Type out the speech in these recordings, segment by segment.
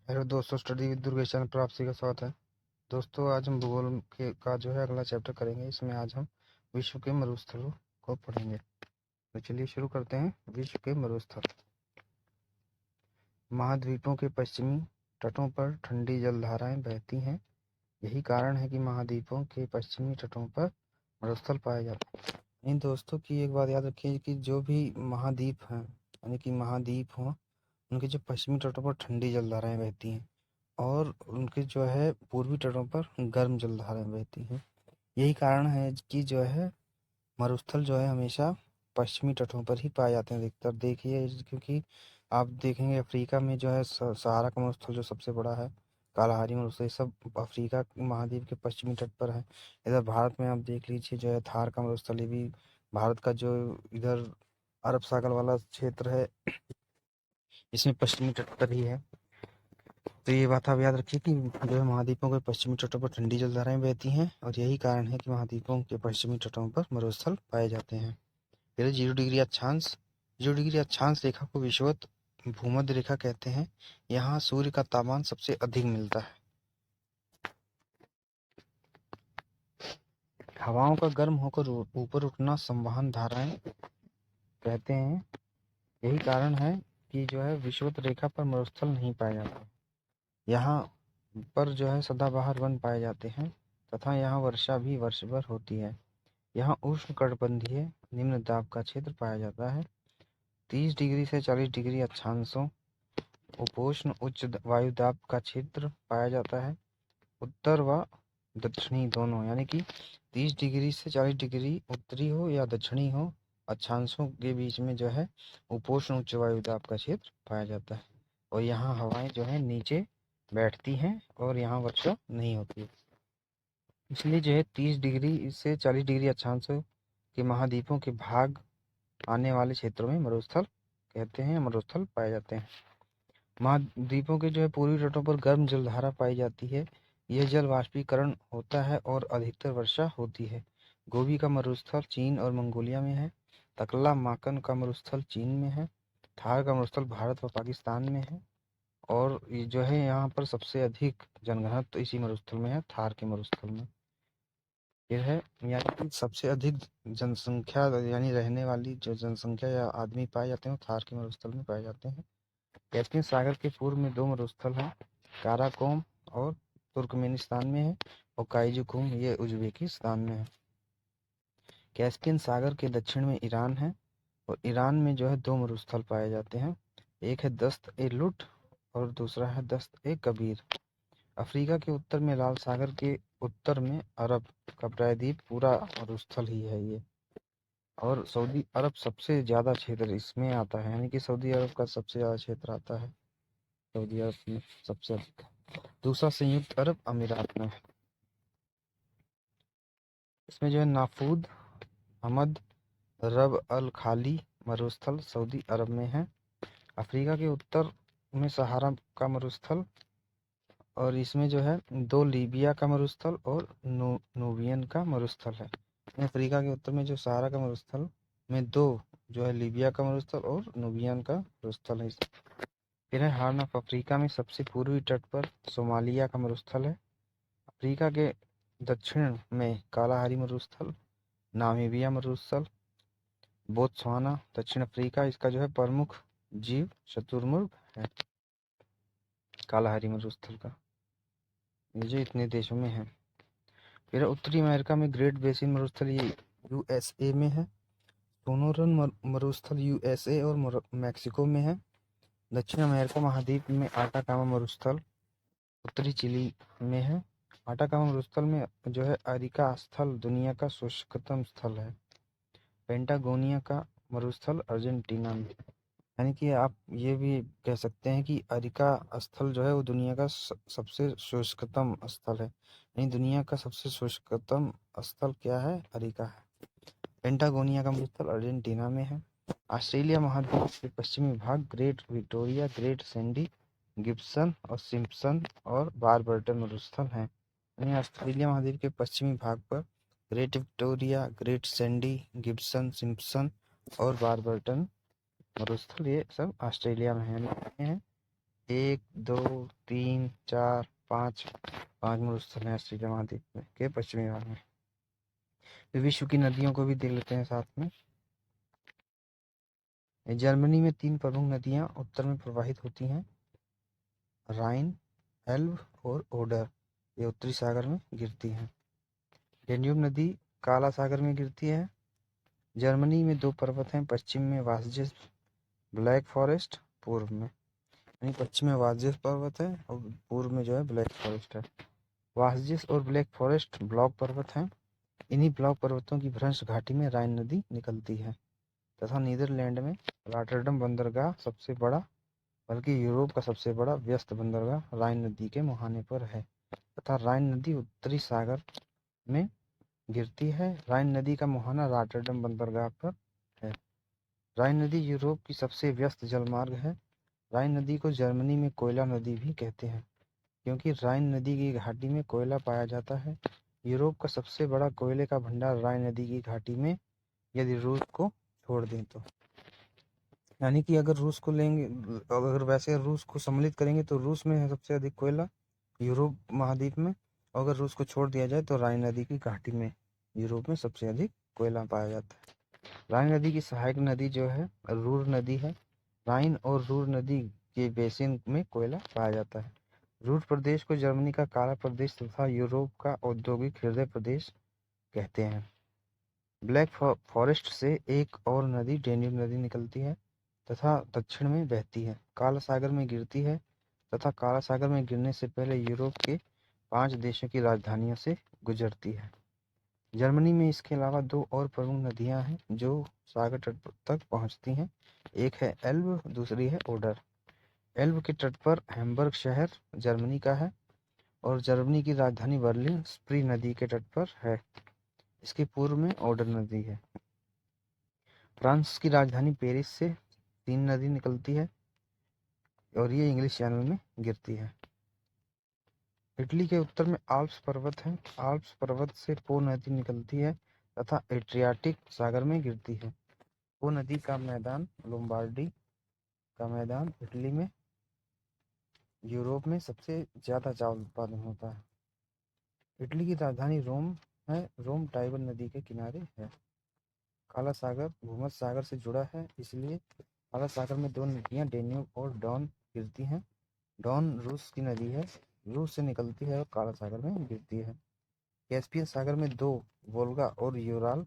Hello दोस्तों, study with Durgesh channel पर आप सभी का स्वागत है। दोस्तों, आज हम भूगोल के का जो है अगला चैप्टर करेंगे। इसमें आज हम विश्व के मरुस्थलों को पढ़ेंगे। तो चलिए शुरू करते हैं। विश्व के मरुस्थल। महाद्वीपों के पश्चिमी तटों पर ठंडी जलधाराएं बहती हैं। यही कारण है कि महाद्वीपों के पश्चिमी तटों पर मरुस्थल पाए जाते हैं। इन दोस्तों की एक बात याद रखिए कि जो भी महाद्वीप हैं, यानी कि महाद्वीप हों, उनके जो पश्चिमी तटों पर ठंडी जलधाराएं बहती हैं और उनके जो है पूर्वी तटों पर गर्म जलधाराएं बहती हैं। यही कारण है कि जो है मरुस्थल जो है हमेशा पश्चिमी तटों पर ही पाए जाते हैं अधिकतर। देखिए, क्योंकि आप देखेंगे अफ्रीका में जो है सहारा का मरुस्थल जो सबसे बड़ा है, कालाहारी मरुस्थल, ये सब अफ्रीका महाद्वीप के पश्चिमी तट पर है। इधर भारत में आप देख लीजिए जो है थार का मरुस्थल, ये भी भारत का जो इधर अरब सागर वाला क्षेत्र है, इसमें पश्चिमी तट पर ही है। तो ये बात आप याद रखिए कि जो है महाद्वीपों के पश्चिमी तटों पर ठंडी जलधाराएं बहती हैं और यही कारण है कि महाद्वीपों के पश्चिमी तटों पर मरुस्थल पाए जाते हैं। फिर 0 डिग्री अक्षांश। 0 डिग्री अक्षांश रेखा को विषुवत भूमध्य रेखा कहते हैं। यहाँ सूर्य का तापमान सबसे अधिक मिलता है। हवाओं का गर्म होकर ऊपर उठना संवहन धाराएं कहते हैं। यही कारण है कि जो है विषुवत रेखा पर मरुस्थल नहीं पाए जाते। यहाँ पर जो है सदाबहार वन पाए जाते हैं तथा यहाँ वर्षा भी वर्ष भर होती है। यहाँ उष्णकटिबंधीय निम्न दाब का क्षेत्र पाया जाता है। 30 डिग्री से 40 डिग्री अक्षांशों उपोष्ण उच्च वायुदाब का क्षेत्र पाया जाता है। उत्तर व दक्षिणी दोनों, यानी कि 30 डिग्री से 40 डिग्री उत्तरी हो या दक्षिणी हो, अक्षांशों के बीच में जो है उपोष्ण उच्च वायुदाब का क्षेत्र पाया जाता है और यहाँ हवाएं जो है नीचे बैठती हैं और यहाँ वर्षा नहीं होती है। इसलिए जो है 30 डिग्री से 40 डिग्री अक्षांशों के महाद्वीपों के भाग आने वाले क्षेत्रों में मरुस्थल कहते हैं, मरुस्थल पाए जाते हैं। महाद्वीपों के जो है पूर्वी तटों पर गर्म जलधारा पाई जाती है। यह जल वाष्पीकरण होता है और अधिकतर वर्षा होती है। गोबी का मरुस्थल चीन और मंगोलिया में है। तकला माकन का मरुस्थल चीन में है। थार का मरुस्थल भारत व पाकिस्तान में है और ये जो है यहाँ पर सबसे अधिक जनघनत्व तो इसी मरुस्थल में है, थार के मरुस्थल में। यह है यानी कि सबसे अधिक जनसंख्या, यानी रहने वाली जो जनसंख्या या आदमी पाए जाते हैं वो थार के मरुस्थल में पाए जाते हैं। कैस्पियन सागर के पूर्व में 2 मरुस्थल हैं, काराकोरम और तुर्कमेनिस्तान में है और काइजुकुम ये उज्बेकिस्तान में है। कैस्पियन सागर के दक्षिण में ईरान है और ईरान में जो है 2 मरुस्थल पाए जाते हैं। एक है दस्त-ए-लुट और दूसरा है दस्त-ए-कबीर। अफ्रीका के उत्तर में लाल सागर के उत्तर में अरब का प्रायद्वीप पूरा मरुस्थल ही है ये। और सऊदी अरब सबसे ज़्यादा क्षेत्र इसमें आता है, यानी कि सऊदी अरब का सबसे ज़्यादा क्षेत्र आता है सऊदी अरब में सबसे अधिक। दूसरा संयुक्त अरब अमीरात में। इसमें जो है नाफूद अहमद रब अल खाली मरुस्थल सऊदी अरब में है। अफ्रीका के उत्तर में सहारा का मरुस्थल और इसमें जो है 2 लीबिया का मरुस्थल और नूबियन का मरुस्थल है। अफ्रीका के उत्तर में जो सहारा का मरुस्थल में 2 जो है लीबिया का मरुस्थल और नूबियन का मरुस्थल है। फिर है हॉर्न ऑफ अफ्रीका में सबसे पूर्वी तट पर सोमालिया का मरुस्थल है। अफ्रीका के दक्षिण में कालाहारी मरुस्थल, नामीबिया मरुस्थल, बोत्सवाना, दक्षिण अफ्रीका, इसका जो है प्रमुख जीव शुतुरमुर्ग है कालाहारी मरुस्थल का। ये जो इतने देशों में है। फिर उत्तरी अमेरिका में ग्रेट बेसिन मरुस्थल, ये यूएसए में है। सोनोरन मरुस्थल यूएसए और मैक्सिको में है। दक्षिण अमेरिका महाद्वीप में आटाकामा मरुस्थल उत्तरी चिली में है। आटाकामा मरुस्थल में जो है अरिका स्थल दुनिया का शुष्कतम स्थल है। पेंटागोनिया का मरुस्थल अर्जेंटीना में, यानी कि आप ये भी कह सकते हैं कि अरिका स्थल जो है वो दुनिया का सबसे शुष्कतम स्थल है। यानी दुनिया का सबसे शुष्कतम स्थल क्या है? अरिका है। पेंटागोनिया का मरुस्थल अर्जेंटीना में है। ऑस्ट्रेलिया महाद्वीप के पश्चिमी भाग great Victoria, great Sandy, Gibson और सिम्पसन और बारबर्टन मरुस्थल हैं। यानी ऑस्ट्रेलिया महाद्वीप के पश्चिमी भाग पर great Victoria, great Sandy, Gibson, Simpson और बारबर्टन मरुस्थल ये सब ऑस्ट्रेलिया में हैं। 1 2 3 4 5 5 मरुस्थल हैं ऑस्ट्रेलिया महाद्वीप में के पश्चिमी भाग में। विश्व की नदियों को भी देख लेते हैं साथ में। जर्मनी में 3 प्रमुख नदियां उत्तर में प्रवाहित होती हैं, राइन, एल्ब और ओडर। ये उत्तरी सागर में गिरती हैं। डेन्यूब नदी काला सागर में गिरती है। जर्मनी में 2 पर्वत हैं, पश्चिम में वासजेस ब्लैक फॉरेस्ट, पूर्व में यानी पश्चिम में वासजेस पर्वत है और पूर्व में जो है ब्लैक फॉरेस्ट है। वासजेस और ब्लैक फॉरेस्ट ब्लॉक पर्वत हैं। इन्हीं ब्लॉक पर्वतों की भ्रंश घाटी में राइन नदी निकलती है तथा नीदरलैंड में रॉटरडम बंदरगाह सबसे बड़ा, बल्कि यूरोप का सबसे बड़ा व्यस्त बंदरगाह राइन नदी के मुहाने पर है तथा राइन नदी उत्तरी सागर में गिरती है। राइन नदी का मुहाना रॉटरडम बंदरगाह पर है। राइन नदी यूरोप की सबसे व्यस्त जलमार्ग है। राइन नदी को जर्मनी में कोयला नदी भी कहते हैं क्योंकि राइन नदी की घाटी में कोयला पाया जाता है। यूरोप का सबसे बड़ा कोयले का भंडार राइन नदी की घाटी में, यदि रूस को छोड़ दें तो। यानी कि अगर रूस को लेंगे, अगर वैसे रूस को सम्मिलित करेंगे तो रूस में है सबसे अधिक कोयला यूरोप महाद्वीप में। अगर रूस को छोड़ दिया जाए तो राइन नदी की घाटी में यूरोप में सबसे अधिक कोयला पाया जाता है। राइन नदी की सहायक नदी जो है रूर नदी है। राइन और रूर नदी के बेसिन में कोयला पाया जाता है। रूर प्रदेश को जर्मनी का काला प्रदेश तथा यूरोप का औद्योगिक हृदय प्रदेश कहते हैं। ब्लैक फॉरेस्ट से एक और नदी डेन्यूब नदी निकलती है तथा दक्षिण में बहती है, काला सागर में गिरती है तथा काला सागर में गिरने से पहले यूरोप के 5 देशों की राजधानियों से गुजरती है। जर्मनी में इसके अलावा 2 और प्रमुख नदियां हैं जो सागर तट तक पहुंचती हैं। एक है एल्ब, दूसरी है ओडर। एल्ब के तट पर हैम्बर्ग शहर जर्मनी का है और जर्मनी की राजधानी बर्लिन स्प्री नदी के तट पर है। इसके पूर्व में ओडर नदी है। फ्रांस की राजधानी पेरिस से 3 नदी निकलती है और ये इंग्लिश चैनल में गिरती है। इटली के उत्तर में आल्प्स पर्वत है। आल्प्स पर्वत से पो नदी निकलती है तथा एड्रियाटिक सागर में गिरती है। पो नदी का मैदान लोम्बार्डी का मैदान इटली में, यूरोप में सबसे ज्यादा चावल उत्पादन होता है। इटली की राजधानी रोम है। रोम टाइबर नदी के किनारे है। काला सागर भूमध्य सागर से जुड़ा है, इसलिए काला सागर में 2 नदियां डेन्यूब और डॉन गिरती हैं। डॉन रूस की नदी है, रूस से निकलती है और काला सागर में गिरती है। कैस्पियन सागर में 2 वोल्गा और यूराल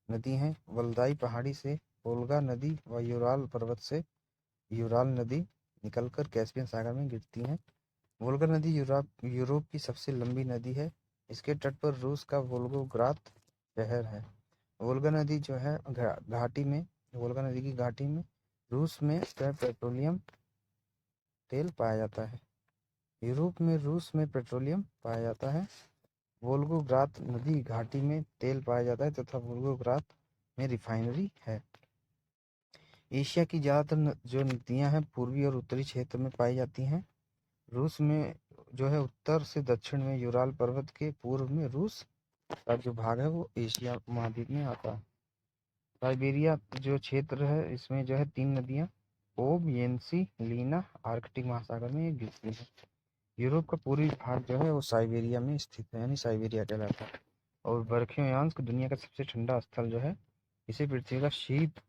नदी हैं। वल्दाई पहाड़ी से वोल्गा नदी व यूराल पर्वत से यूराल नदी निकलकर कैस्पियन सागर में गिरती हैं। वोल्गा नदी यूरोप की सबसे लंबी नदी है। इसके तट पर रूस का वोल्गोग्राद शहर है। वोल्गा नदी जो है घाटी में, वोल्गा नदी की घाटी में रूस में पेट्रोलियम तेल पाया जाता है। यूरोप में रूस में पेट्रोलियम पाया जाता है। वोल्गोग्राद नदी घाटी में तेल पाया जाता है तथा वोल्गोग्राद में रिफाइनरी है। एशिया की ज़्यादातर जो नदियां हैं पूर्वी और उत्तरी क्षेत्र में पाई जाती हैं। रूस में जो है उत्तर से दक्षिण में यूराल पर्वत के पूर्व में रूस का जो भाग है वो एशिया महाद्वीप में आता है। साइबेरिया जो क्षेत्र है इसमें जो है 3 नदियां ओब, येंसी, लीना आर्कटिक महासागर में गिरती है। यूरोप का पूर्वी भाग जो है वो साइबेरिया में स्थित है, यानी साइबेरिया कहलाता है। और बर्खियोयांस्क दुनिया का सबसे ठंडा स्थल जो है, इसे पृथ्वी का शीत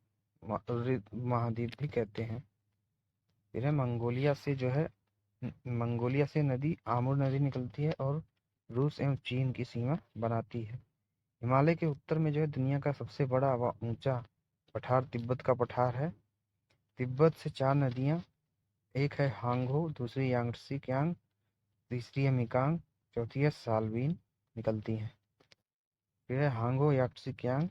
महाद्वीप भी कहते हैं। फिर है मंगोलिया से जो है, मंगोलिया से नदी आमुर नदी निकलती है और रूस एवं चीन की सीमा बनाती है। हिमालय के उत्तर में जो है दुनिया का सबसे बड़ा व ऊंचा पठार तिब्बत का पठार है। तिब्बत से 4 नदियां, एक है हांगहो, दूसरी यांगत्से कियांग, तीसरी है मिकांग, चौथी है साल्विन निकलती हैं। फिर है हांगहो यांगत्से कियांग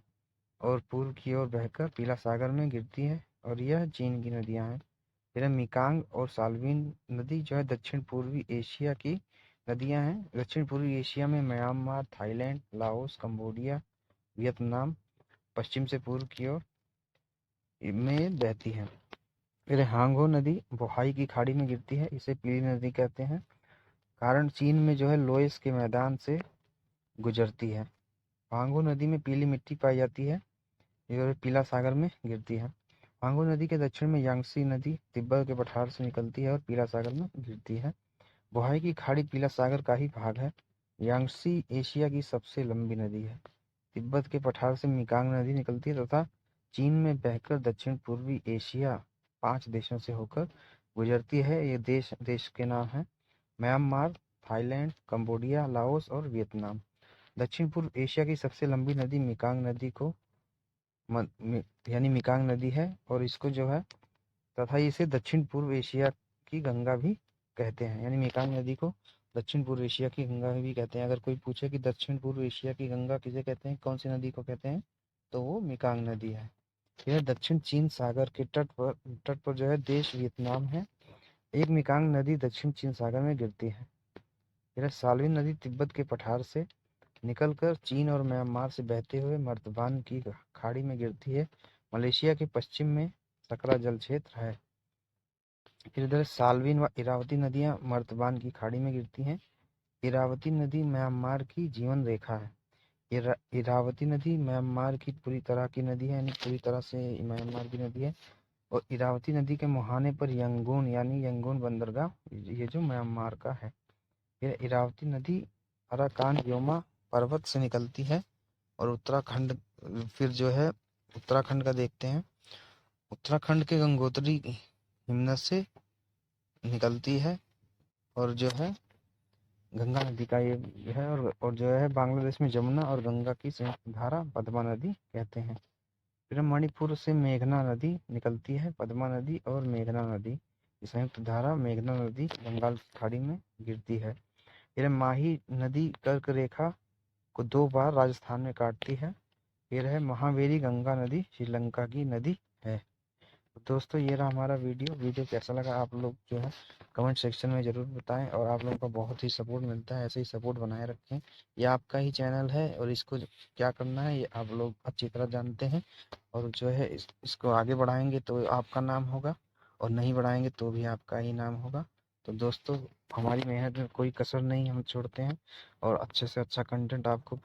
और पूर्व की ओर बहकर पीला सागर में गिरती है और यह चीन की नदियां हैं। फिर है मिकांग और साल्विन नदी जो है दक्षिण पूर्वी एशिया की नदियां हैं। दक्षिण पूर्वी एशिया में Myanmar, Thailand, Laos, Cambodia, Vietnam पश्चिम से पूर्व की ओर में बहती है। फिर हांगो नदी बोहाई की खाड़ी में गिरती है, इसे पीली नदी कहते हैं कारण चीन में जो है लोएस के मैदान से गुजरती है। हांगो नदी में पीली मिट्टी पाई जाती है, ये पीला सागर में गिरती है। फांगू नदी के दक्षिण में यांगसी नदी तिब्बत के पठार से निकलती है और पीला सागर में गिरती है। बोहाई की खाड़ी पीला सागर का ही भाग है। यांगसी एशिया की सबसे लंबी नदी है। तिब्बत के पठार से मिकांग नदी निकलती है तथा चीन में बहकर दक्षिण पूर्वी एशिया 5 देशों से होकर गुजरती है। ये देश देश के नाम हैं म्यांमार, थाईलैंड, कंबोडिया, लाओस और वियतनाम। दक्षिण पूर्व एशिया की सबसे लंबी नदी मिकांग नदी को यानी मिकांग नदी है और इसको जो है तथा इसे दक्षिण पूर्व एशिया की गंगा भी कहते हैं। यानी मिकांग नदी को दक्षिण पूर्व एशिया की गंगा भी कहते हैं। अगर कोई पूछे कि दक्षिण पूर्व एशिया की गंगा किसे कहते हैं, कौन सी नदी को कहते हैं, तो वो मिकांग नदी है। यह दक्षिण चीन सागर के तट पर जो है देश वियतनाम है। एक मिकांग नदी दक्षिण चीन सागर में गिरती है। यह साल्विन नदी तिब्बत के पठार से निकलकर चीन और म्यांमार से बहते हुए मर्दबान की खाड़ी में गिरती है। मलेशिया के पश्चिम में सकरा जल क्षेत्र है। फिर इधर साल्विन व इरावती नदियां मर्दबान की खाड़ी में गिरती हैं। इरावती नदी म्यांमार की जीवन रेखा है। इरावती नदी म्यांमार की पूरी तरह की नदी है, यानी पूरी तरह से म्यांमार की नदी है। और इरावती नदी के मुहाने पर यंगून यानी यंगून बंदरगाह ये जो म्यांमार का है। यह इरावती नदी अराकान योमा पर्वत से निकलती है और उत्तराखंड फिर जो है उत्तराखंड का देखते हैं। उत्तराखंड के गंगोत्री हिमनद से निकलती है और जो है गंगा नदी का ये है और जो है बांग्लादेश में जमुना और गंगा की संयुक्त धारा पद्मा नदी कहते हैं। फिर मणिपुर से मेघना नदी निकलती है। पद्मा नदी और मेघना नदी की संयुक्त धारा मेघना नदी बंगाल की खाड़ी में गिरती है। फिर माही नदी कर्क रेखा को 2 बार राजस्थान में काटती है। फिर है महावेरी गंगा नदी श्रीलंका की नदी है। दोस्तों ये रहा हमारा वीडियो कैसा लगा आप लोग जो है कमेंट सेक्शन में ज़रूर बताएं और आप लोगों का बहुत ही सपोर्ट मिलता है, ऐसे ही सपोर्ट बनाए रखें। ये आपका ही चैनल है और इसको क्या करना है ये आप लोग अच्छी तरह जानते हैं और जो है इसको आगे बढ़ाएंगे तो आपका नाम होगा और नहीं बढ़ाएंगे तो भी आपका ही नाम होगा। तो दोस्तों हमारी मेहनत में कोई कसर नहीं हम छोड़ते हैं और अच्छे से अच्छा कंटेंट आपको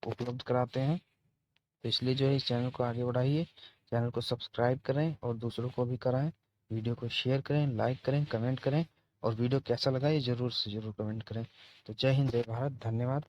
उपलब्ध कराते हैं। तो इसलिए जो है इस चैनल को आगे बढ़ाइए, चैनल को सब्सक्राइब करें और दूसरों को भी कराएं। वीडियो को शेयर करें, लाइक करें, कमेंट करें और वीडियो कैसा लगा ये ज़रूर से ज़रूर कमेंट करें। तो जय हिंद, जय भारत, धन्यवाद।